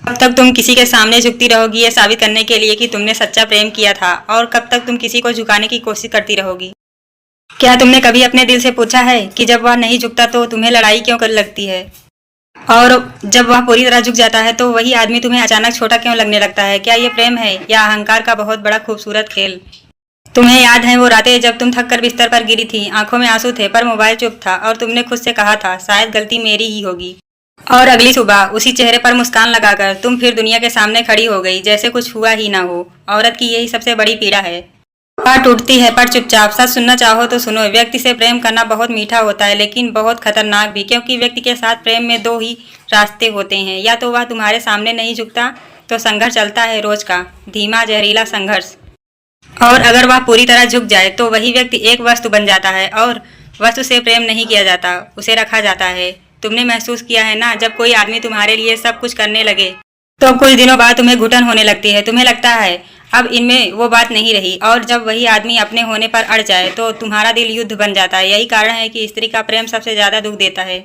कब तक तुम किसी के सामने झुकती रहोगी ये साबित करने के लिए कि तुमने सच्चा प्रेम किया था, और कब तक तुम किसी को झुकाने की कोशिश करती रहोगी? क्या तुमने कभी अपने दिल से पूछा है कि जब वह नहीं झुकता तो तुम्हें लड़ाई क्यों कर लगती है, और जब वह पूरी तरह झुक जाता है तो वही आदमी तुम्हें अचानक छोटा क्यों लगने लगता है? क्या ये प्रेम है या अहंकार का बहुत बड़ा खूबसूरत खेल? तुम्हें याद है वो रातें जब तुम थक कर बिस्तर पर गिरी थी, आंखों में आंसू थे पर मोबाइल चुप था, और तुमने खुद से कहा था शायद गलती मेरी ही होगी। और अगली सुबह उसी चेहरे पर मुस्कान लगाकर तुम फिर दुनिया के सामने खड़ी हो गई जैसे कुछ हुआ ही ना हो। औरत की यही सबसे बड़ी पीड़ा है, वह टूटती है पर चुपचाप। सच सुनना चाहो तो सुनो, व्यक्ति से प्रेम करना बहुत मीठा होता है लेकिन बहुत खतरनाक भी, क्योंकि व्यक्ति के साथ प्रेम में दो ही रास्ते होते हैं, या तो वह तुम्हारे सामने नहीं झुकता तो संघर्ष चलता है रोज का धीमा जहरीला संघर्ष, और अगर वह पूरी तरह झुक जाए तो वही व्यक्ति एक वस्तु बन जाता है, और वस्तु से प्रेम नहीं किया जाता, उसे रखा जाता है। तुमने महसूस किया है ना, जब कोई आदमी तुम्हारे लिए सब कुछ करने लगे तो कुछ दिनों बाद तुम्हें घुटन होने लगती है, तुम्हें लगता है अब इनमें वो बात नहीं रही, और जब वही आदमी अपने होने पर अड़ जाए तो तुम्हारा दिल युद्ध बन जाता है। यही कारण है कि स्त्री का प्रेम सबसे ज्यादा दुख देता है,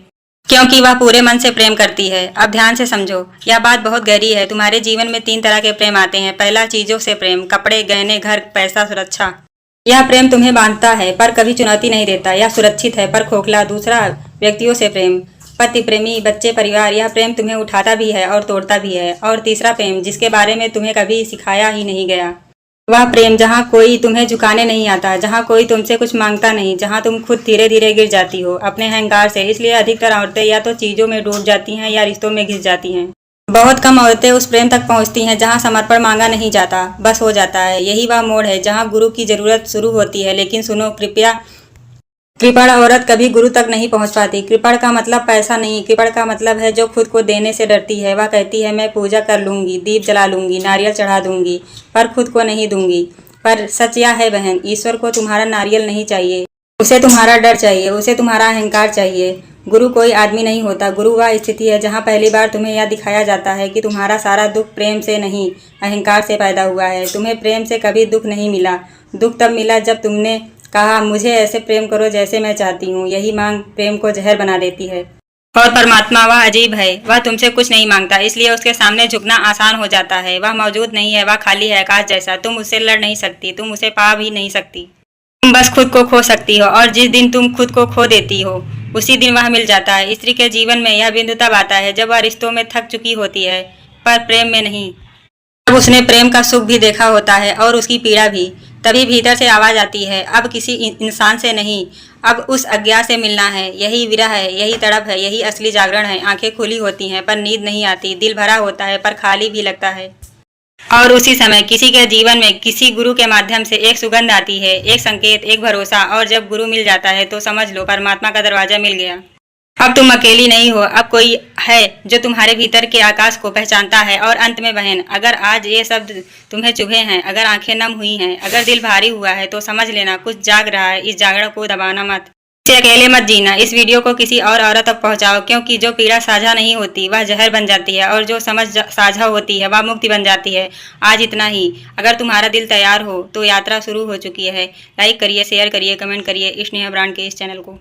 क्योंकि वह पूरे मन से प्रेम करती है। अब ध्यान से समझो, यह बात बहुत गहरी है। तुम्हारे जीवन में 3 तरह के प्रेम आते हैं। पहला, चीजों से प्रेम, कपड़े, गहने, घर, पैसा, सुरक्षा। यह प्रेम तुम्हें बांधता है पर कभी चुनौती नहीं देता, यह सुरक्षित है पर खोखला। दूसरा, व्यक्तियों से प्रेम, पति, प्रेमी, बच्चे, परिवार। यह प्रेम तुम्हें उठाता भी है और तोड़ता भी है। और तीसरा प्रेम, जिसके बारे में तुम्हें कभी सिखाया ही नहीं गया, वह प्रेम जहाँ कोई तुम्हें झुकाने नहीं आता, जहाँ कोई तुमसे कुछ मांगता नहीं, जहाँ तुम खुद धीरे धीरे गिर जाती हो अपने अहंकार से। इसलिए अधिकतर औरतें या तो चीजों में डूब जाती हैं या रिश्तों में घिस जाती हैं। बहुत कम औरतें उस प्रेम तक पहुंचती हैं जहां समर्पण मांगा नहीं जाता, बस हो जाता है। यही वह मोड़ है जहां गुरु की जरूरत शुरू होती है। लेकिन सुनो, कृपया, कृपण औरत कभी गुरु तक नहीं पहुंच पाती। कृपण का मतलब पैसा नहीं, कृपण का मतलब है जो खुद को देने से डरती है। वह कहती है मैं पूजा कर लूंगी, दीप जला लूंगी, नारियल चढ़ा दूंगी, पर खुद को नहीं दूंगी। पर सच यह है बहन, ईश्वर को तुम्हारा नारियल नहीं चाहिए, उसे तुम्हारा डर चाहिए, उसे तुम्हारा अहंकार चाहिए। गुरु कोई आदमी नहीं होता, गुरु वह स्थिति है जहाँ पहली बार तुम्हें यह दिखाया जाता है कि तुम्हारा सारा दुख प्रेम से नहीं, अहंकार से पैदा हुआ है। तुम्हें प्रेम से कभी दुख नहीं मिला, दुख तब मिला जब तुमने कहा मुझे ऐसे प्रेम करो जैसे मैं चाहती हूँ। यही मांग प्रेम को जहर बना देती है। और परमात्मा वह अजीब है, वह तुमसे कुछ नहीं मांगता, इसलिए उसके सामने झुकना आसान हो जाता है। वह मौजूद नहीं है, वह खाली है, आकाश जैसा। तुम उससे लड़ नहीं सकती, तुम उसे पा भी नहीं सकती, तुम बस खुद को खो सकती हो। और जिस दिन तुम खुद को खो देती हो उसी दिन वह मिल जाता है। स्त्री के जीवन में यह बिंदु तब आता है जब वह रिश्तों में थक चुकी होती है पर प्रेम में नहीं। अब उसने प्रेम का सुख भी देखा होता है और उसकी पीड़ा भी। तभी भीतर से आवाज आती है, अब किसी इंसान से नहीं, अब उस अज्ञात से मिलना है। यही विरह है, यही तड़प है, यही असली जागरण है। आंखें खुली होती हैं पर नींद नहीं आती, दिल भरा होता है पर खाली भी लगता है। और उसी समय किसी के जीवन में किसी गुरु के माध्यम से एक सुगंध आती है, एक संकेत, एक भरोसा। और जब गुरु मिल जाता है तो समझ लो परमात्मा का दरवाजा मिल गया। अब तुम अकेली नहीं हो, अब कोई है जो तुम्हारे भीतर के आकाश को पहचानता है। और अंत में बहन, अगर आज ये शब्द तुम्हें चुभे हैं, अगर आंखें नम हुई हैं, अगर दिल भारी हुआ है, तो समझ लेना कुछ जाग रहा है। इस जागरण को दबाना मत, इसे अकेले मत जीना। इस वीडियो को किसी और औरत तक पहुंचाओ, क्योंकि जो पीड़ा साझा नहीं होती वह जहर बन जाती है, और जो समझ साझा होती है वह मुक्ति बन जाती है। आज इतना ही। अगर तुम्हारा दिल तैयार हो तो यात्रा शुरू हो चुकी है। लाइक करिए, शेयर करिए, कमेंट करिए स्नेहा ब्रांड के इस चैनल को।